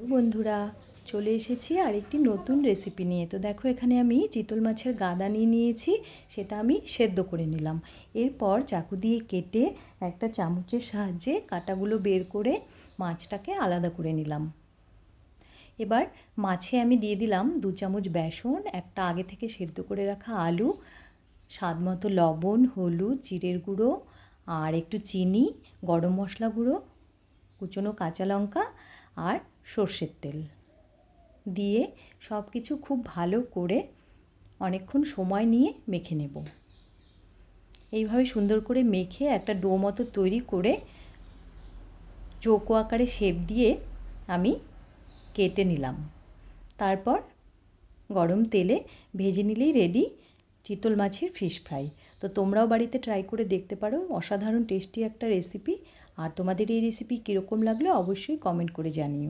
বন্ধুরা, চলে এসেছি আরেকটি নতুন রেসিপি নিয়ে। তো দেখো, এখানে আমি চিতল মাছের গাদা নিয়েছি, সেটা আমি সেদ্ধ করে নিলাম। এরপর চাকু দিয়ে কেটে একটা চামচের সাহায্যে কাঁটাগুলো বের করে মাছটাকে আলাদা করে নিলাম। এবার মাছে আমি দিয়ে দিলাম 2 চামচ বেসন, একটা আগে থেকে সেদ্ধ করে রাখা আলু, স্বাদ মতো লবণ, হলুদ, জিরের গুঁড়ো আর একটু চিনি, গরম মশলা গুঁড়ো, কুচনো কাঁচা লঙ্কা আর সর্ষের তেল দিয়ে সব কিছু খুব ভালো করে অনেকক্ষণ সময় নিয়ে মেখে নেব। এইভাবে সুন্দর করে মেখে একটা ডো মতো তৈরি করে চৌকো আকারে শেপ দিয়ে আমি কেটে নিলাম। তারপর গরম তেলে ভেজে নিলেই রেডি চিতল মাছের ফিশ ফ্রাই। তো তোমরাও বাড়িতে ট্রাই করে দেখতে পারো, অসাধারণ টেস্টি একটা রেসিপি। আর তোমাদের এই রেসিপি কীরকম লাগলো অবশ্যই কমেন্ট করে জানিও।